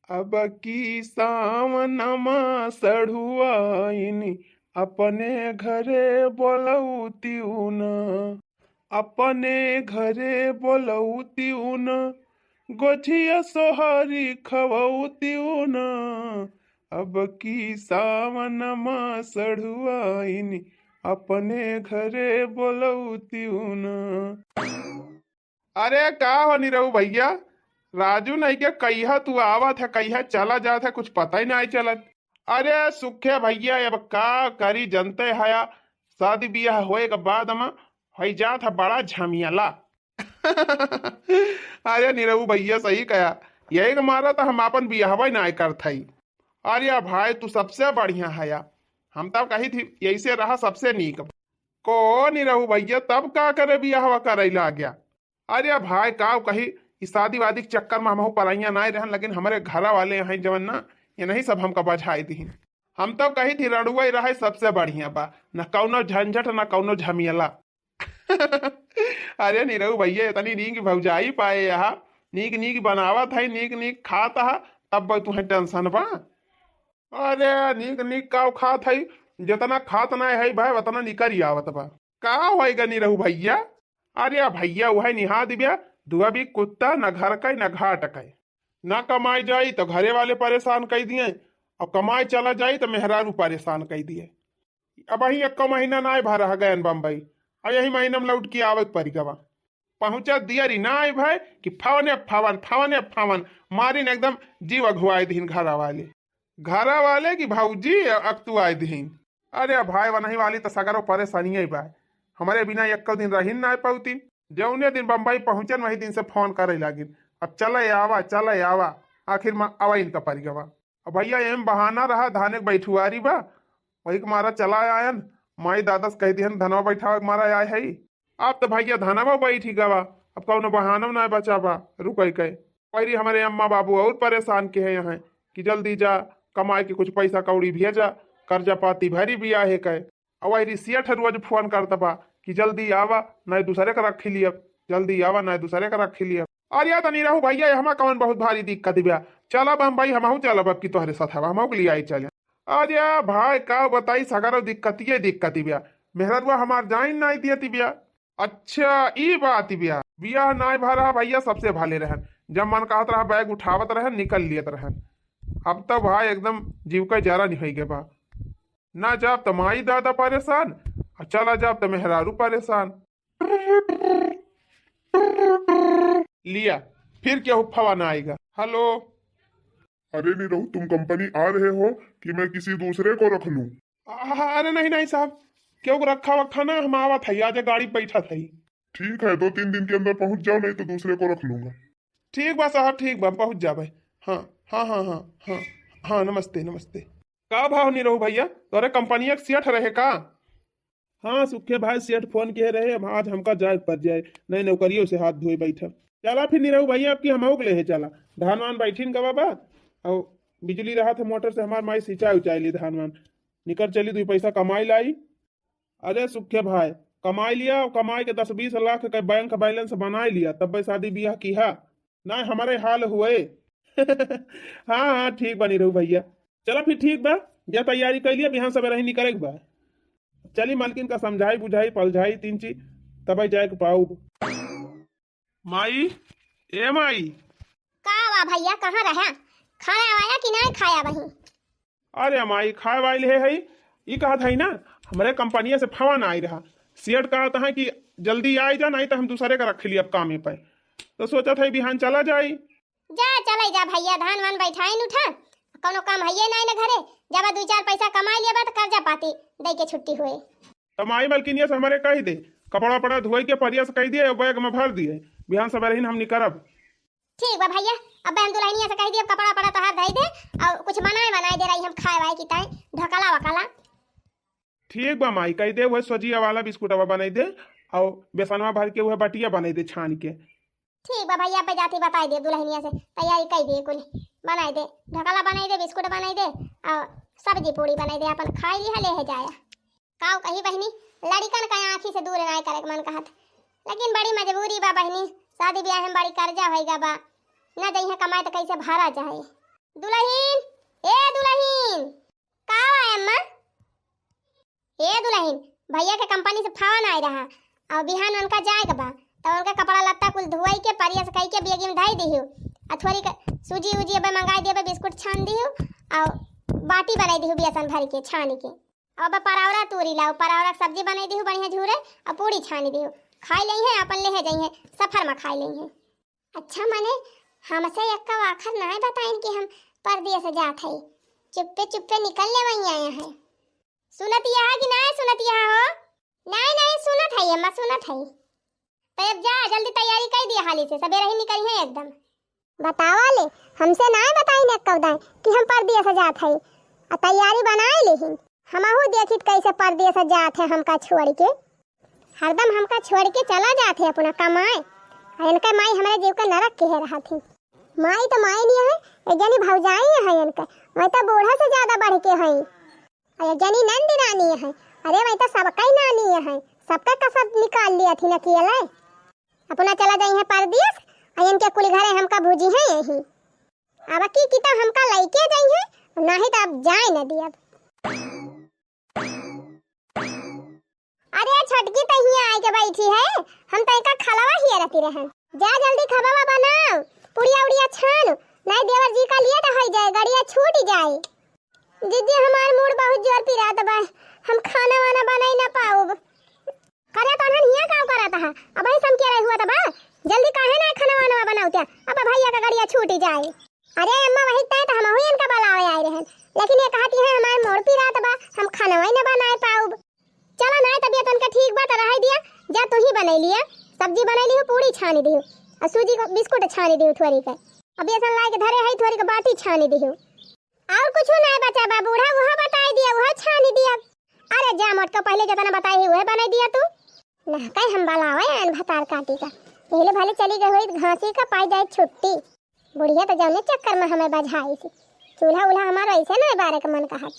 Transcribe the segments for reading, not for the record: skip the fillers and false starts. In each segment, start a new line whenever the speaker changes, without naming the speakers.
अब की सावनमा सढ़ुआइनी अपने घरे बोलौतिऊ न, अपने घरे बोलौतिऊ न, गोछिया सोहरी खवौतिऊ न। अब की सावनमा सढ़ुआइनी अपने घरे बोलौतिऊ न। अरे का हो निरहु भैया, राजू नहीं के कहिया तू आवत है कहिया चला जात है, कुछ पता ही नहीं चलत। अरे सुखे भैया अब का करी जनते हया, शादी ब्याह होए के बाद हम हई जात है बड़ा झमियाला। अरे निरहु भैया सही कहा, यही के मारा तो हम अपन बियाहवा नहीं करत हई। अरे भाई तू सबसे बढ़िया हया, हम तब कही थी यही से रहा सबसे नीक। को निरहु भैया तब का करे बियाहवा करे ला गया। अरे भाई का कही इस शादी वादी के चक्कर में हम पढ़ाइया नहीं रहन, लेकिन हमारे घर वाले यहाँ जवन ना ये नहीं सब हमका बझाई दी। हम तो कही थी रड़ुआ ही रहे सबसे बढ़िया बा, न कौनो झंझट न कौनो झमियला। अरे निरहु भैया इतनी नीक भौजाई पाए यहाँ, नीक नीक बनावत है नीक नीक खाता है, तब भाई तुम्हें टेंशन बा। अरे नीक नीक का खात है, जितना खात ना है भाई उतना निकर ही आवत बा। का होएगा निरहु भैया। अरे भैया वह निहा दिव्या दुआ भी कुत्ता न घर का न घाट का, ना कमाई जाई तो घरे वाले परेशान कर दिए, और कमाई चला जाई तो मेहरारू परेशान कर दिए। अब वही एक महीना ना भर रहा गए बम्बई, और यही महीना में लौट के आवत पड़ी गवा। पहुंचा दिया री ना भाई कि फावने फावन फावने फावन मारी ने एकदम जीव अघुआए दीन घरा वाले की भाऊजी अक्तु आए दीन। अरे भाई वही वाली तो सगरो परेशानी बा, हमारे बिना एक दिन रही ना पाती। जौने दिन बम्बई पहुंचन वही दिन से फोन करे लागिन, अब चले आवा, आखिर में आवा इनका परी गवा। अब भैया एम बहाना रहा धाने बैठुआरी बा, वही के मारा चला आयन। माई दादा से कह दिहन धनवा बैठा मारा आए है। अब तो भैया धनवा बैठी गवा, अब कौनो बहाना ना बचा बा। रुक के पहरी हमारे अम्मा बाबू और परेशान के है यहाँ कि जल्दी जा कमाए के कुछ पैसा कौड़ी भेजा, कर्जा पाती भरी भी आहे कहे। और वही सियठ रोज फोन करता बा कि जल्दी आवा नहीं दूसरे का रखी लिया, जल्दी आवा नहीं दूसरे का रखी लिया। और या तो नहीं रहू भैया हमा कौन बहुत भारी दिक्कत बा, चला बम्बई हम चला अब की तोहरे साथ हम लिए आई चले। अरे भाई का बताई सगरो दिक्कत बा, मेहररुआ हमार जाइन नहीं दियती बिया। अच्छा ई बात बिया, बिया नहीं भरा भैया सबसे भाले रहन, जब मन कहत रहा बैग उठावत रहन निकल लियत रहन। अब तो भाई एकदम जीव का जरा नहीं गए बा, ना जाब तो माई दादा परेशान, और चला जाब तो मेहरारू परेशान। लिया फिर क्या हुफ्फा ना आएगा। हेलो
अरे नहीं रहू, तुम कंपनी आ रहे हो कि मैं किसी दूसरे को रख लूं?
अरे नहीं साहब, क्यों रखा वखा ना, हम आवा था आज गाड़ी बैठा था।
ठीक है 2-3 दिन के अंदर पहुंच जाओ, नहीं तो दूसरे को रख लूंगा।
ठीक बा साहब, ठीक बा पहुंच जा भाई। हाँ हाँ हाँ हाँ हाँ हाँ नमस्ते नमस्ते। का भाव नहीं रहू भैया, तोरे कंपनी एक सेठ रहे का? हाँ सुखे भाई सेठ फोन किए रहे, अब आज हमका जाए पर जाए, नहीं नौकरियों से हाथ धोए बैठा। चला फिर नहीं रहू भैया आपकी हम ले है चला, धान वान बैठीन गवा बा, और बिजली रहा था मोटर से हमार माई सिंचाई उचाई ली धान वान, निकल चली 2 पैसा कमाई लाई। अरे सुखे भाई कमाई लिया, और कमाई के 10-20 लाख का बैंक बैलेंस बना लिया, तब भाई शादी ब्याह किया ना हमारे हाल हुए। हाँ हाँ ठीक बनी रहू भैया, चला फिर ठीक बा, या तैयारी कर लिया बिहान सब रही निकले बा। चली मालकिन का समझाई बुझाई पलझाई 3 चीज तब जाए पाऊ। माई ए माई
का वा भैया कहाँ रहा, खाया वाया कि नहीं खाया वही?
अरे माई खाए वाले है ये कहा था ना, हमारे कंपनी से फोन आई रहा, सेठ कहा था कि जल्दी आ जा नहीं तो हम दूसरे का रख लिया अब काम पे, तो सोचा था बिहान चला जाई।
जा चले जा भैया, धान वान बैठाइन उठा, कोनो काम है नहीं ना घरे, जब 2-4 पैसा कमाई लिया तो कर्जा पाती दे के छुट्टी हुए।
तो माई मालकिन से हमारे कह दे कपड़ा पड़ा धोई के परिया से कह दिए, बैग में भर दिए, बिहान सब रही हम निकलब।
ठीक बा भैया, अब बहन दुल्हनिया से कह दिए कपड़ा पड़ा तो हाथ धई दे, और कुछ बनाए दे रही हम खाए वाए की ताई ढकला वकला।
ठीक बा माई कह दे, वह सजिया वाला बिस्कुटवा बनाई दे, और बेसनवा भर के वह बटिया बनाई दे छान के।
ठीक बा भैया पे जाती बताई दे दुल्हनिया से तैयारी कर दिए, कुल बनाई दे, ढकला बनाई दे, बिस्कुट बनाई दे, और सब्जी पूड़ी बनाई दे, अपन खाई लिया ले है जाया। काऊ कही बहनी लड़कन का आँखी से दूर नहीं करे मन कहत, लेकिन बड़ी मजबूरी बा बहनी, शादी ब्याह में बड़ी कर्जा होएगा बा, न जइहे कमाए तो कैसे भरा जाए। दुल्हन, ए दुल्हन, का है अम्मा? ए दुल्हन, भैया के कंपनी से फोन आ रहा और बिहान उनका जाएगा बा, तो उनका कपड़ा लत्ता कुल धोई के परिया से कई के बेगी में धाई दियो आ थोड़ी सूजी उजी अब मंगाई दियो, बिस्कुट छान दियो और बाटी बनाई दियो बेसन भर के छान के, अब परावरा तूरी लाओ, परावरा सब्जी बनाई दियो बढ़िया झूरे और पूरी छानी दियो, खाई लई है अपन ले जाई है सफर में खाई लई है। अच्छा मने हमसे एक का आखिर नहीं बताइन कि हम परदेस से जात है, चुप्पे चुप्पे निकल ले वहीं आया है। सुनत यह कि नहीं सुनत यह हो? नहीं नहीं सुनत है अम्मा, सुनत है। तो अब जा जल्दी तैयारी कर दिया हाली से, सवेरे ही निकली है एकदम। बतावा ले हमसे नहीं बताई ने कवदाई कि हम परदेस से जात है, और तैयारी बनाए लेहिन हमहू देखित कैसे परदेस से जात है, हमका छोड़ के हरदम हमका छोड़ के चला जात है अपना कमाए, और इनका माई हमारे जीव का नरक कह रहा थी। माई तो माई नहीं है, एक जनी भौजाई है इनका, मैं तो बूढ़ा से ज्यादा बढ़ के है, और एक जनी नंदी नानी है, अरे मैं तो सबका ही नानी है, सबका कसब निकाल लिया थी न किया अपना चला जाई है परदेस, और इनके कुल घरे हमका भूजी है यही, अब की किता हमका लइके जाई है, नहीं तो अब जाए न दिया। अरे छटकी तो ही आई के बैठी है, हम तो इनका खलवा ही रहती रहन, जा जल्दी खबवा बनाओ, पुड़िया उड़िया छान, नहीं देवर जी का लिए हो जाए, गड़िया छूट जाए। दीदी हमार मूड बहुत जोर पी रहा था, हम खाना वाना बनाई ना पाऊब। करे तो हन हिया काम करत है, अब ही सम के रह हुआ था बा, जल्दी काहे ना खाना वाना बनाओ, अब भैया का गड़िया छूट जाए। अरे अम्मा वही तय तो हम हुई इनका बुलावे आए रहन, लेकिन ये कहती है हमार मोड़ पी रहा था, हम खाना वाई ना बनाए पाऊब। चलो ना तबीयत उनका ठीक बा तो रह दिया, जा तू ही बनाई लिया, सब्जी बनाई ली, पूरी छानी दी और सूजी को बिस्कुट छानी दी थोड़ी का, अब बेसन ला के धरे है थोड़ी का बाटी छानी दी, और कुछ नहीं बचा बा, बूढ़ा वह बताई दिया वह छानी दिया। अरे जा मोट का पहले जितना बताई है वह बनाई दिया तू ना, कहीं हम बुलावे अन भतार काटी का, पहले भले चली गई हुई घासी का पाई जाए छुट्टी, बुढ़िया तो जाने चक्कर में हमें बजाई थी, चूल्हा उल्हा हमारा ऐसे ना बारे का मन कहा।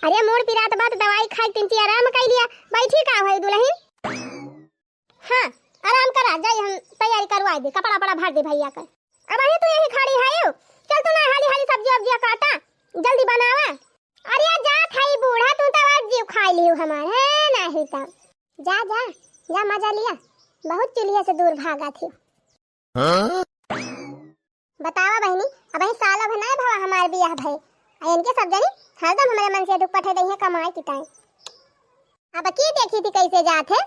अरे मोड़ पिरात बात दवाई खाई तिनती आराम कर लिया, बैठी का है दुल्हन? हाँ आराम करा, जाए हम तैयारी करवा दे, कपड़ा पड़ा भर दे भैया का, अब अही तू यही खड़ी है, चल तू ना हाली हाली सब्जी वब्जी काटा, जल्दी बनावा। अरे जा खाई बूढ़ा, तू तो आज जीव खा लियो हमार है नहीं तब, जा जा जा मजा लिया, बहुत चूल्हे से दूर भागा थी। बतावा बहनी, अब ही सालों भर नहीं भवा हमारे बियाह भई, इनके सब जनी हरदम हमारे मन से दुख पठे दई है कमाए की टाइम। अब की देखी थी कैसे जात है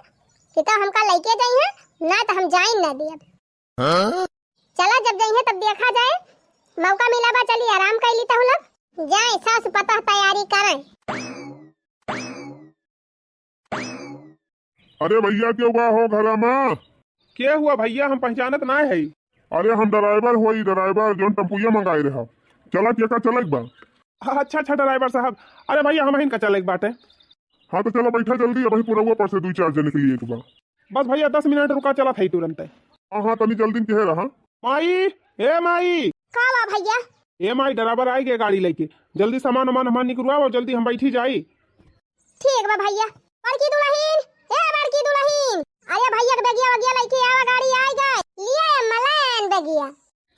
कि तो हमका लइके जाई है ना, तो हम जाई ना दी। अब चला जब जाई है तब देखा जाए, मौका मिला बा चली आराम कर ली तो लोग जाए, सास पता तैयारी करें।
अरे भैया क्यों हुआ हो घर में?
क्या हुआ भैया, हम पहचानत ना है।
अरे हम ड्राइवर होई, ड्राइवर जो टम्पुया मंगाई रहा, चला क्या का चला एक बार।
अच्छा अच्छा ड्राइवर साहब, अरे भैया हम इनका चले एक बात है।
हाँ तो चलो बैठा जल्दी, अभी पूरा हुआ पर से 2-4 जने के लिए एक बार।
बस भैया 10 मिनट रुका, चला था तुरंत।
हाँ हाँ तनी जल्दी कह रहा।
माई ए माई,
का बा भैया?
ए माई ड्राइवर आई गए गाड़ी लेके, जल्दी सामान वामान हमार निकलवाओ, जल्दी हम बैठी जाई।
ठीक बा भैया। बड़की दुल्हन, ए बड़की दुल्हन, अरे भैया के बेगिया वगिया लेके आवा, गाड़ी आई गई, लिए मलान बेगिया।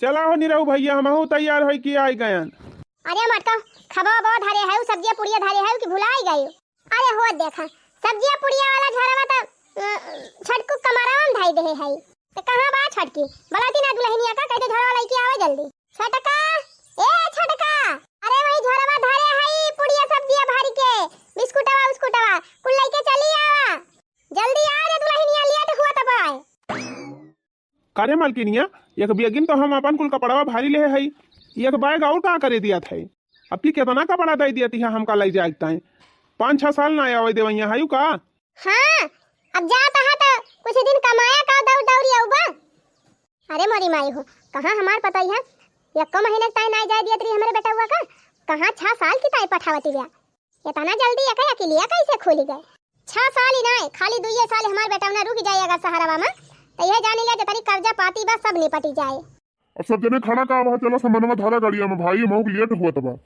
चला हो नहीं रहू भैया, हम तैयार हो कि आई गए।
अरे मटका खबा बहुत धरे है, सब्जियां पुड़िया धरे है कि भुलाई गई। अरे हो देखा सब्जियां पुड़िया वाला झरवा तो छटकू कमराम धाई दे है, तो कहां बा छटकी? बलाती ना दुल्हनिया का कहते झरवा लेके आवे जल्दी। छटका ए छटका, अरे वही झरवा धरे है पुड़िया सब्जियां भर के, बिस्कुटवा उस्कुटवा कुल लेके चली आवा, जल्दी आ रे दुल्हनिया, लेट हुआ तब आए।
करे मालकिनिया, एक बेगिन तो हम अपन कुल कपड़वा भारी ले है, एक बैग और का करे दिया था, अब की कितना कपड़ा दे दिया थी हमका ले जाता है, 5-6 साल ना आवे देवैया है का।
हां अब जाता है तो कुछ दिन कमाया का दौड़ दौड़ी आऊबा। अरे मोरी माई हो, कहां हमार पता ही है, एक महीने तक ना जाय दिया तरी हमारे बेटा हुआ का, कहां 6 साल की ताई पठावती गया, इतना जल्दी एक अकेले कैसे खोली गए? 6 साल ही नहीं, खाली 2 साल हमार बेटा ना रुक जाएगा सहारा में, तो यह जाने लिया तरी कर्जा पाती बा सब निपटी जाए।
अब सब जने खाना का वहाँ चला सामानवा धारा गाड़िया में, भाई मऊ लेट हुआ तबा।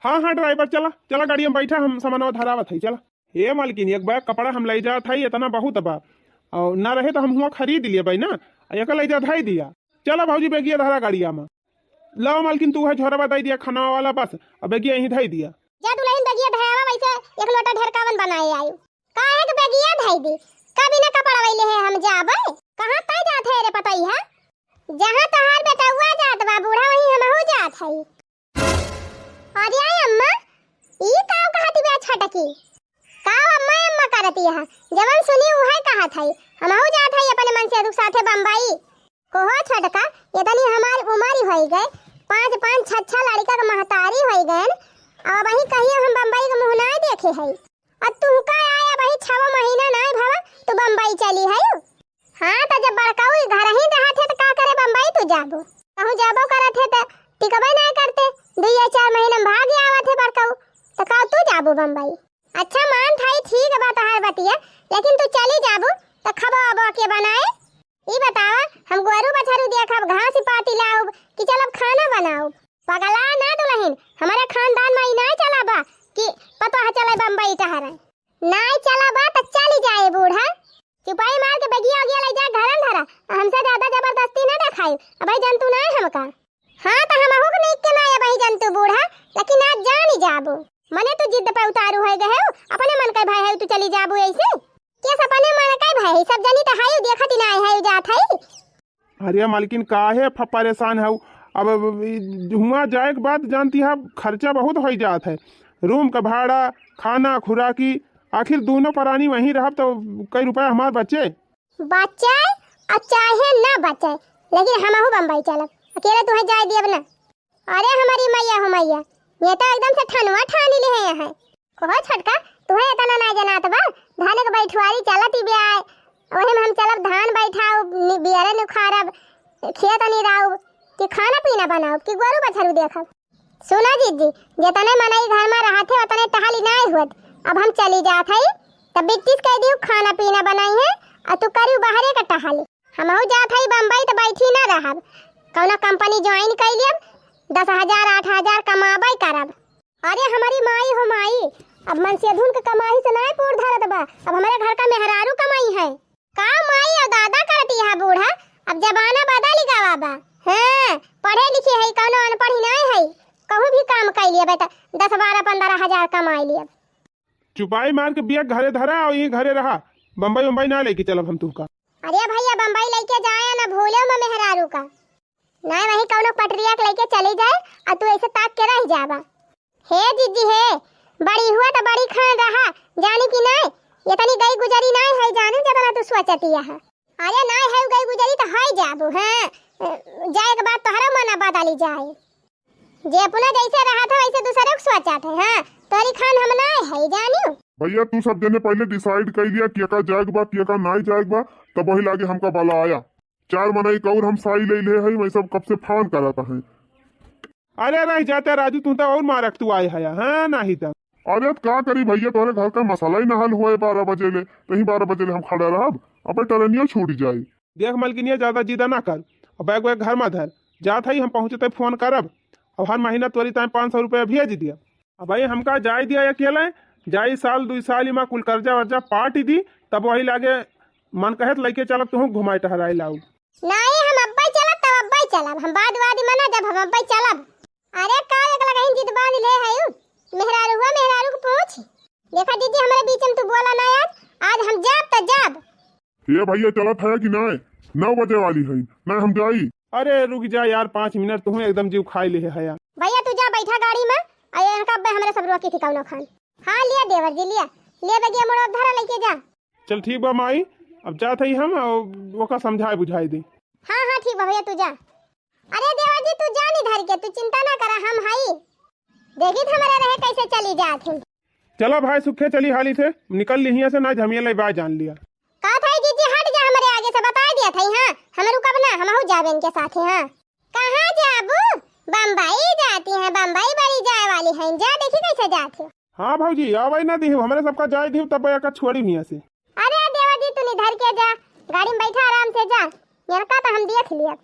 हाँ हाँ ड्राइवर चला चला गाड़ी में बैठा, हम सामानवा धरावत है, चला। ये मालकिन एक बैग कपड़ा हम ले जात है, इतना बहुत बा, और ना रहे तो हम हुआ खरीद लिए भाई ना, एक ले जा धाई दिया। चला भाजी बेगिया धरा गाड़िया में, लाओ मालकिन तू है झोरा बताई दिया खाना वाला बस अब बेगिया यहीं धई दिया।
जा दुल्हन बगिया धयावा वैसे एक लोटा ढेरकावन बनाए आयु काहे के बगिया धई दी कभी ना कपड़ा वैले है हम जाबे कहां तय जात है रे पतई है जहां तहार बेटा हुआ जात बा बूढ़ा वहीं हमहू जात है। अरे आई अम्मा ई काव कहती बे छटकी काव अम्मा अम्मा करती है जवन सुनी उहे कहा थई हमहू जात है अपने मन से दुख साथे बम्बई कोहो छटका ये तनी हमारी उम्र होई गए 5-5 6 लड़का के महतारी होई गए अब वही कहिए हम बम्बई के मुंह ना देखे है अब तू का आया वही 6 महीना ना भवा तू बम्बई चली है हां त जब बड़काऊ घर ही रहत है त का करे बम्बई तू जाबो कहूं जाबो करत है त टिकबे ना करते 2-4 महीना भाग आवत है बड़काऊ त का तू जाबो बम्बई अच्छा मान थाई ठीक बात है बतिया लेकिन तू चली जाबो त खबा अब के बनाए ई बतावा हम गोरू बछरू देखब घास पाती लाओ कि चलब खाना बनाओ पगला ना दुल्हन हमारे खानदान में ना चलाबा कि पता है चले बम्बई टहरा ना चलाबा त चली जाए बूढ़ा चुपाई मार के बगिया गया ले जा घरन धरा हमसे ज्यादा जबरदस्ती ना दिखाई अब जंतु ना हमका हां त हम हो नहीं के ना भाई जंतु बूढ़ा लेकिन आज जानी जाबो मने तू जिद पे उतारू है गए अपने मन का भाई है तू चली जाबो ऐसे के सपने मन का भाई सब जनी त हाय देखत ना है जात है।
अरे मालकिन काहे परेशान है अब हुआ जाए के बाद जानती है खर्चा बहुत हो जात है रूम का भाड़ा खाना खुराकी आखिर दोनों प्राणी वहीं रह तो कई रुपए हमारे बच्चे
और चाहे ना बचे लेकिन हमहू बम्बई चलब अकेले तुहे जाए दियब ना अरे हमारी मैया हो मैया ये तो एकदम से ठनवा ठानी ले है कहो छटका तुहे इतना ना जनात बा धान के बैठवारी चलत ही बे वही में हम चलब धान बैठाओ बियारे नुखारब खेत निराऊ कि खाना पीना बनाओ कि गोरू बछरू देखब सुना जीजी जितने मनई घर में रहते उतने टहली ना होत अब हम चली जात हई तब बिट्टिस कह दियो खाना पीना बनाई है और तू करियो बाहरे का टहली हमहू जात हई बम्बई तो बैठी ना रहब कौना कंपनी ज्वाइन कर लियब 10,000 8,000 कमाबई करब अरे हमारी माई हो माई अब मन से धुन के कमाई से नहीं पूर धरत बा अब हमारे घर का मेहरारू कमाई है का माई और दादा करती है बूढ़ा अब जमाना बदल गवा बा हां पढ़े लिखे है कौनो अनपढ़ ही नहीं है कहूं भी काम कर लिया बेटा 10-12-15,000 कमाई लिया
चुपाई मार के बिया घरे धरा और यहीं घरे रहा बम्बई ना लेके चलब हम तुमका
अरे भैया बम्बई लेके जाए ना भूले मैं मेहरारू का ना वही कौनो पटरिया के लेके चली जाए और तू ऐसे ताक के रह जाबा हे जीजी हे बड़ी हुआ तो बड़ी खान रहा जानी कि नहीं ये तनी गई गुजरी नहीं है जाने जतना तू सोचती है अरे नहीं है गई गुजरी तो है जाबू हां जाए के बाद तोहरा मन बदली जाए जे अपना जैसे रहा था वैसे दूसरे को सोचा था हां तोरी खान हम नहीं है जानियो
भैया तू सब जने पहले डिसाइड कर लिया कि का जाएग बा कि का नहीं जाएग बा तब वही लागे हमका बाला आया 4 मनई कौर हम साई ले ले है मैं सब कब से फोन करता है
अरे रह जाते राजू तू तो और मारक तू आए है हां नहीं तो
अरे का करी भैया तोरे घर का मसाला ही ना हल हुए 12 बजे ले कहीं 12 बजे ले हम खड़ा रहब अब टरनिया छूट जाए
देख मलकिनिया ज्यादा जिद ना कर अब बैग घर में धर जात है हम पहुंचते फोन करब अब हर महीना तोरी टाइम 500 रुपया भेज दिया अब भाई हमका जाए दिया अकेले जाई साल 2 साल में कुल कर्जा वर्जा पाट ही दी तब वही लागे मन कहत लेके चलब तू घुमाई टहराई लाऊ
नहीं हम अब्बाई चलब तब अब्बाई चलब हम बाद वादी मना जब हम अब्बाई चलब अरे का एक लगहिन जिद बांध ले है मेहरारू को पूछ देखा दीदी हमारे बीच में तू बोला ना आज हम जाब त जाब
ये भैया चलत है कि नहीं 9 बजे वाली है नहीं हम जाई
अरे रुक जा यार 5 मिनट तू एकदम जीव खाई ले है यार
भैया तू जा बैठा गाड़ी में आया इनका अब्बा हमारे सब रोकी थी कौनो खान हां लिया देवर जी लिया ले बगिया मोड़ धरा लेके जा
चल ठीक बा माई अब जात है हम ओका समझाए बुझाई दे
हां ठीक बा भैया तू जा अरे देवर जी तू जा नहीं धर के तू चिंता ना करा हम हई देखी हमारे रहे कैसे चली जात हूं
चलो भाई सुखे चली हाली से निकल ली हिया से ना झमिया ले बा जान लिया
का था जीजी हट जा हमारे आगे से बता दिया था हां हम रुकब ना हम हो जाबे इनके साथ हां कहां जाबू बम्बई जाती है बम्बई बड़ी जाए वाली है जा देखी कैसे जात हो
हां भौजी आवे ना दी हमारे सबका जाए दी तब का छोड़ी हिया से
अरे देवर जी तू निधर के जा गाड़ी में बैठा आराम से जा यरका तो हम देख लिया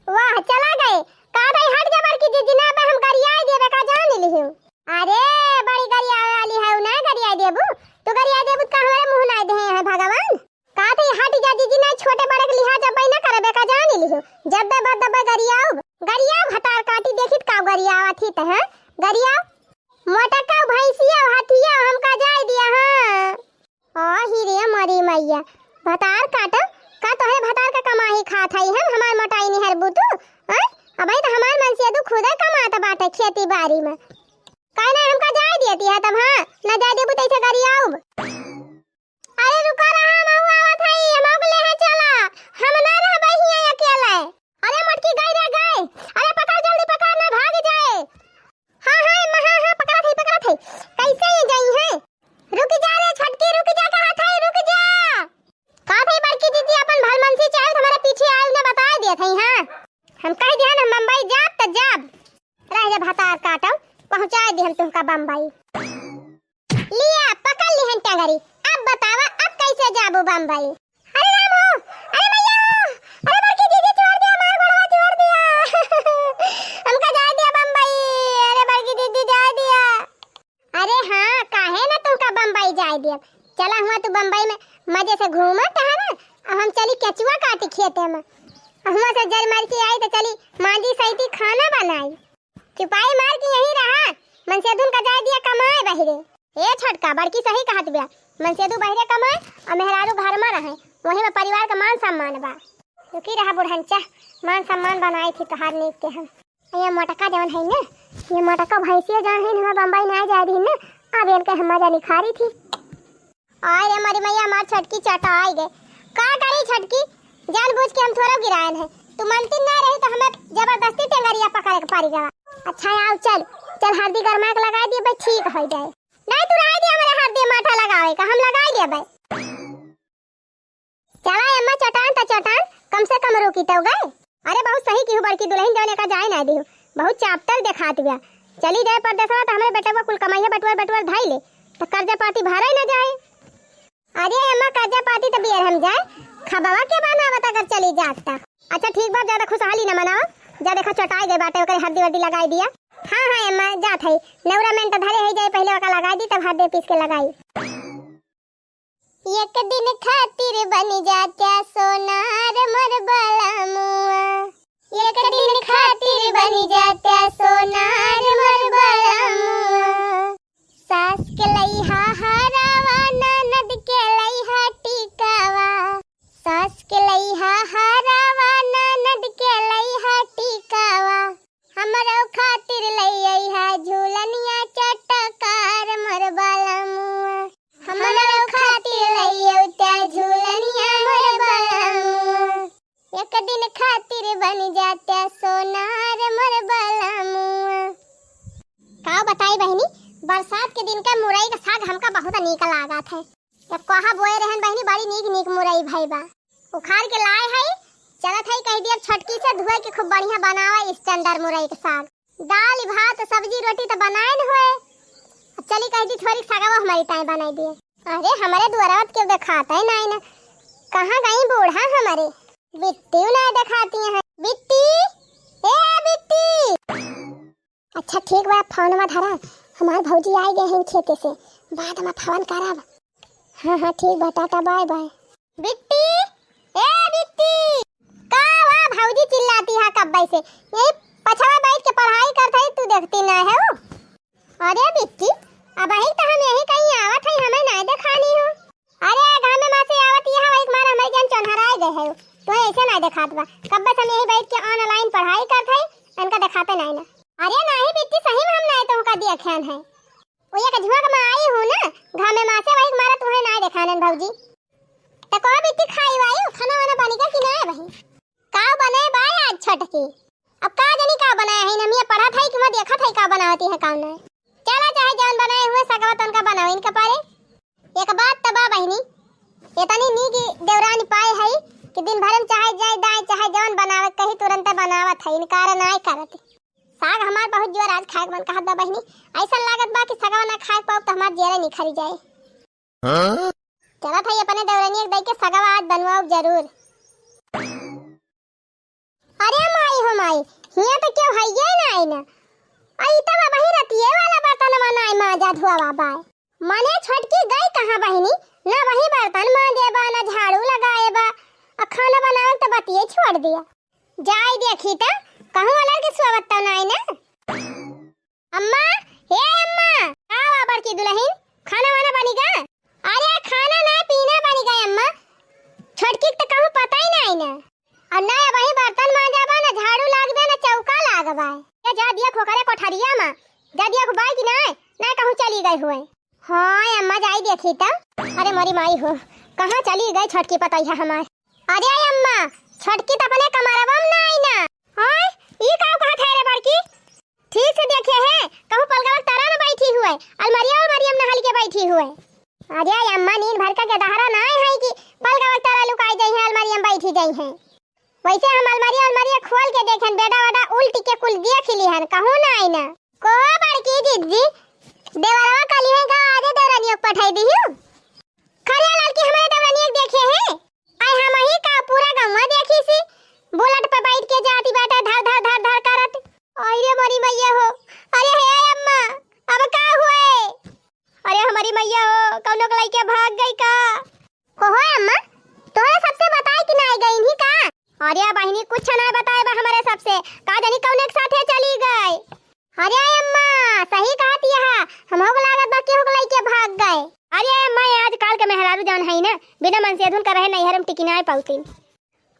वाह चला गए का भाई हट जा बड़की जीजी ना बा हम गरिया देबे का जान लिहियो अरे बड़ी गरिया वाली है ना गरिया देबू तू गरिया देबू का हमारे मुंह ना दे है भगवान का थे हट जा जीजी ना छोटे बड़े के लिहाज अब ना करबे का जान लिहियो जब दबा गरियाओ गरिया गरियावा थी त हां गरिया मोटा का भैंसिया हाथिया हमका जाय दिया हां आ ही रे मरी मैया भतार काट का तोहे भतार का कमाई खात हई हम हमार मोटाई निहर बुतू हैं अबे तो हमार मन से दू खुदा कमात बाटे खेती बाड़ी में काहे ना हमका जाय देती है तब हां ना जाय देबू तैसे गरियाऊ अरे रुको रहा हम आवत हई हम ले है चला हम ना रहबै हिया अकेले अरे मटकी गई रे गई अरे पकड़ जल्दी पकड़ ना भाग जाए हां हां पकड़ा थई कैसे ये जाई है रुक जा रे छटकी रुक जा कहां था रुक जा का भाई बड़की दीदी अपन भलमन से चाहे हमारे पीछे आए ने बता दिया थई हां हम कह दिया ना मुंबई जाब त जाब रह जा भतार काटो पहुंचा दे हम तुमका बम्बई लिया पकड़ ली हन टंगरी अब बतावा अब कैसे जाबू बम्बई अरे राम हो अरे भैया हो अरे बड़की दीदी छोड़ दिया हमारा घोड़ा छोड़ दिया हमका जा दिया बम्बई अरे बड़की दीदी जा दिया अरे हां काहे ना तुमका बम्बई जा दिया चला हुआ तू बम्बई में मजे से घूमत है ना अब हम चली केचुआ काटी खेते में हुआ से जल मार के आई तो चली मांजी सही खाना बनाई चुपाई मार के यहीं रहा मनसेदुन का जा दिया कमाए बहिरे ए छटका बड़की सही कहत बिया मनसेदु बहिरे कमाए और मेहरारू घर में रहे वही में परिवार का मान सम्मान बा रुकी रहा बुढ़ंचा मान सम्मान बनाई थी तोहार नीक के हम ये मोटका जवन है ना ये मोटका भैंसिया जवन है हम बम्बई ना जा दी ना अब इनके हम मजा निखारी थी आय रे मरी मैया मार छटकी चटा आई गए का करी छटकी जानबूझ के हम थोड़ा गिरायन है तू मनती ना रही तो हमें जबरदस्ती टेंगरिया पकड़ के पारी जावा अच्छा आओ चल चल हल्दी गरमा के लगा दिए भाई ठीक हो जाए नहीं तू रह दे हमारे हल्दी माठा लगावे का हम लगा दिए भाई चला अम्मा चटान ता चटान कम से कम रोकी तो गए अरे बहुत सही की बड़की दुल्हन जाने का जाए ना दी बहुत चापतर दिखात गया चली जाए परदेसवा तो हमारे बेटा को कुल कमाइया बटवर धाई ले तो कर्जा पाती भरा ना जाए अरे अम्मा कर्जा पाती तो बियर हम जाए खबवा के बनावत अगर चली जाता अच्छा ठीक बात ज्यादा खुशहाली न मनाओ जा देखो चटाई गए बाटे ओकरे हल्दी वर्दी लगाई दिया हां अम्मा जात है नौरा में तो धरे है जाए पहले ओका लगाई दी तब हल्दी पीस के लगाई एक दिन खातिर बन जाता सोनार मोर बाला मुआ एक दिन खातिर बन जाता सोनार मोर बाला मुआ सास के लइहा हरावा ननद के लइहा टिकावा सास के लइहा हरावा ननद के लइहा टिकावा हमरो खातिर लइहा झूलनिया चटकार मोर बाला मुआ हमरो खातिर लइया झूलनिया मोर बाला मुआ एक दिन खातिर बन जाता सोनार मोर बाला मुआ का बताई बहनी बरसात के दिन का मुरई का साग हमका बहुत नीक लागत है जब कहा बोए रहन बहनी बड़ी नीक मुरई भाई बा उखाड़ के लाए है चलत है कह दिया छटकी से धोए के खूब बढ़िया बनावा स्टैंडर्ड मुरई का साग दाल भात सब्जी रोटी तो बनाए न होए चली कह दी थोड़ी सागवा हमारी टाइम बनाई दिए अरे हमारे दुआरावत क्यों दिखाता है ना कहाँ गई बूढ़ा हमारे बिट्टी ना दिखाती है बिट्टी ए बिट्टी अच्छा ठीक बा फोन में धरा हमारे भौजी आई गए हैं खेते से बाद में फोन करब हाँ ठीक बा टाटा बाय बाय बिट्टी ए बिट्टी का वा भौजी चिल्लाती है कब से यही पछवा बैठ के पढ़ाई करते है तू देखती ना है वो अरे बिट्टी अब ही तो हम यही कहीं आवत है हमें ना दिखानी हो अरे घर में मां से आवत यहां एक मार हमें जन चोनहराए गए है तो ऐसे ना दिखात बा कब से हम यही बैठ के ऑनलाइन पढ़ाई करत है इनका दिखाते नहीं ना अरे नहीं बिट्टी सही में हम नहीं तो का देखन है वो ये कझुआ के मैं आई हूं ना घर में मां से वही मारा तुम्हें ना दिखानन भौजी तो को बिट्टी खाई वायु खाना वाना बनेगा कि नहीं भाई का बने बा आज छटकी अब का जानी का बनाया है नमिया पढ़ा था कि मैं देखा था का बनावती है कौन है चला चाहे जौन बनाए हुए सगवा तन का बनाओ इनका पारे एक बात तबा बहनी इतनी नी की देवरानी पाए है कि दिन भर में चाहे जाए दाए चाहे जौन बनावे कहीं तुरंत बनावत है इनकार नहीं करत साग हमार बहुत जोर आज खाए मन कहत बा बहनी ऐसा लागत बा कि सगवा ना खाए पाओ तो हमार जेरा निखरी जाए चला था अपने देवरानी एक दई के सगवा आज बनवाओ जरूर अरे माई हो माई हिया तो क्यों है ये ना आई ना आई तब वही रतिये वाला बर्तन बनाए माजा धुआ बाबा मने छटकी गई कहां बहनी ना वही बर्तन मांजे बा ना झाड़ू लगाए बा और खाना बनावे तो बतिये छोड़ दिया जाए देखी त कहूं वाला के स्वागत तो नहीं ना अम्मा, हे अम्मा, आओ आबर की दुल्हन, खाना वाना बनेगा? अरे खाना ना पीना बनेगा अम्मा। छोटकी तो कहूँ पता ही नहीं ना। और ना वही बर्तन मांजाबा ना झाड़ू लागबे ना चौका लागबा। ये जा दिया खोखरे कोठरिया में। जा दिया खुबाई की ना कहूँ चली गई हुए। हाँ अम्मा जाई देखी तब। अरे मोरी माई हो, कहाँ चली गई छोटकी पता है हमार। अरे अम्मा, छोटकी तो अपने कमरवा में नहीं ना। हां ये कहाँ थे रे बड़की? ठीक से देखे है, कहूँ पलगवा तारा में बैठी हुए, अलमारिया में नहल के बैठी हुए। अरे अम्मा नींद भर का गदहरा ना है कि पलगवा तारा लुकाई जाई है, अलमारिया में बैठी जाई है। वैसे हम अलमारिया खोल के देखन बेटा बेटा उल्टी के कुल देख ली हन, कहूँ ना आई ना। को बड़की दीदी देवरवा कली है का आजे देवरानी को पठाई दी हूं। खरे लड़की हमारे देवरानी देखे हैं। आई हम ही का पूरा गांव देखी सी, बुलेट पे बैठ के जाती बेटा धर करत। अरे मोरी मैया हो, अरे हे अम्मा अब का हुए? अरे हमारी मैया हो, कौनो कलाई के भाग गई का? को हो अम्मा, तोरे सबसे बताई कि नहीं गई ही का? अरे बहिनी कुछ नहीं बताए बा हमारे सबसे, का जानी कौन एक साथे चली गई। अरे अम्मा सही कहती है, हम हो लागत बा केहू कलाई के भाग गए। अरे अम्मा आजकल के मेहरारू जान है ना, बिना मन से धुन कर रहे नहीं हरम टिकिनाए पाउतीन।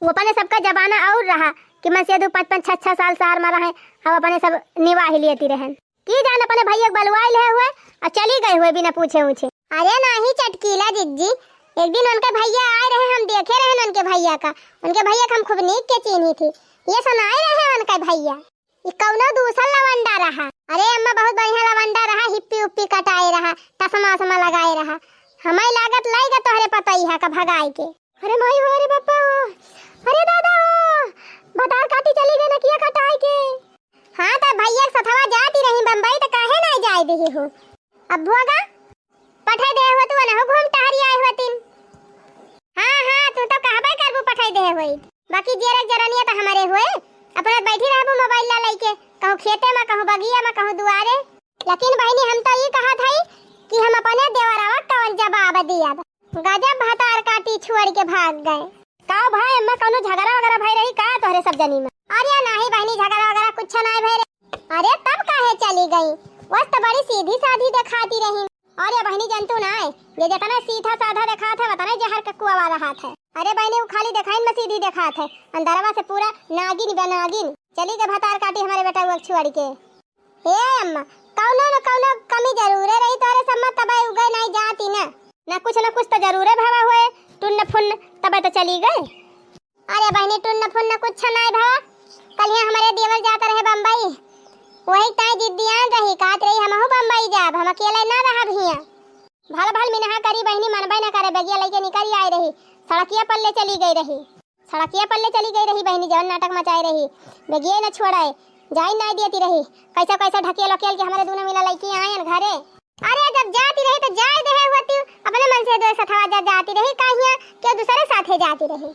वो अपने सबका जमाना और रहा कि मन से 5-5 6 साल सार में रहे, हम अपने सब निवाह लेती रहन। की जान अपने भैया बलवाई ले हुए और चली गए हुए बिना पूछे उछे। अरे नहीं चटकीला जिज्जी, एक दिन उनके भैया आए रहे, हम देखे रहे उनके भैया का। उनके भैया को हम खूब नीक के चीनी थी, ये सुनाए रहे उनके भैया। ये कौनो दूसरा लवंडा रहा। अरे अम्मा बहुत बढ़िया लवंडा रहा, हिप्पी उप्पी कटाए रहा, टसमा समा लगाए रहा। हमें लागत लाएगा तोहरे पता ही है का भगाई के। अरे माई हो, अरे बापा हो, अरे दादा हो, बता काटी चली गई ना किया कटाई के। हाँ तो भैया सथवा जाती रही बम्बई तो काहे नहीं जाए दी हो। अब भोगा पठाई दे हो तू ना घूम टहरी आए हो तीन। हाँ तू तो कहबे करबू पठाई दे होई, बाकी जेरक जरनिया तो हमारे हुए। अपना बैठी रहबू मोबाइल ला लेके, कहूँ खेते में, कहूँ बगिया में, कहूँ दुआरे। लेकिन बहनी हम तो ये कहा था कि हम अपने देवरावा कौन जवाब दिया। गजब भतार काटी छोड़ के भाग गए। का भाई अम्मा कौनो झगड़ा वगैरह भाई रही का तोहरे सब जनी में? अरे नहीं बहनी झगड़ा वगैरह कुछ नहीं भाई। अरे तब काहे चली गई? बस तो बड़ी सीधी साधी दिखाती रही। अरे बहनी जंतु ना ये जितना सीधा साधा दिखा था बताना जहर का कुआ वाला हाथ है। अरे बहनी वो खाली दिखाई में सीधी दिखा था, अंदरवा से पूरा नागिन बनागिन। चली के भतार काटी हमारे बेटा वो छोड़ के। हे अम्मा कौनो न कौनो कमी जरूर रही तोरे सब में, तब उगे नहीं जाती ना कुछ तो जरूर भावा हुए टुन्न फुन्न, तब तो चली गए। अरे बहनी टुन्न फुन्न कुछ नहीं भावा। कल ही हमारे देवर जाता रहे बम्बई, वही ताई जिद्दियान रही कात रही हमहु बम्बई जाब, हम अकेले ना रहा भिया। भल मिनहा करी बहनी मनबई न करे, बगिया लेके निकल आई रही, सड़किया पल्ले चली गई रही बहनी, जौन नाटक मचाई रही, बगिया न छोड़ाए, जाई नहीं देती रही। कैसा ढकेल अकेल के हमारे दोनों मिला लड़की आयन घरे। अरे जब जाती रही तो जाए दे होती, अपने मन से दो सथवा जाती रही, कहिया के दूसरे साथे जाती रही।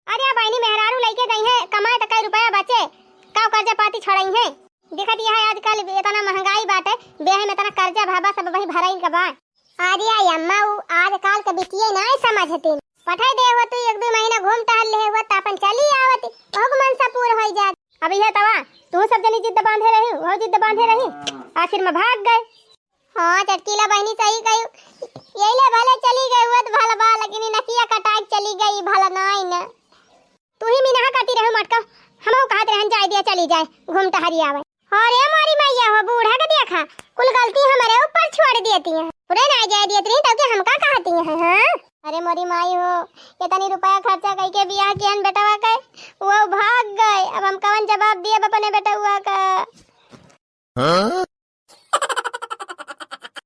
अरे बहनी मेहरारू लेके गई है, कमाए तो कई रुपया बचे, का कर्जा पाती छोड़ई है। देखत यह आजकल इतना महंगाई बाटे, बेह में इतना कर्जा भाबा सब वही भराई का बा। अरे अम्मा आजकल के बिटिया नहीं समझती। पठाई दे हो तू 1-2 महीना घूम टहल ले हो त अपन चली आवती, ओह मन सा पूर हो जात। अभी है तवा तू सब जनी जिद्द बांधे रही, वो जिद्द बांधे रही, आखिर में भाग गए। हाँ चटकीला बहनी सही कही, यही ले भले चली गई हुआ तो भला बा, लेकिन नकिया कटाई चली गई भला नहीं ना। तू ही मिनहा काटी रहे मटका, हमहु कहत रहन जाए दिया चली जाए घूम टहरी आवे। अरे मारी मैया हो, बूढ़ा के देखा कुल गलती हमारे ऊपर छोड़ देती है, पूरे नहीं जाए देती रही तो हम का कहती हैं। हाँ अरे मोरी माई हो, इतनी रुपया खर्चा करके बियाह कियन बेटवा के, वो भाग गए। अब हम कौन जवाब दिए अपने बेटा हुआ का।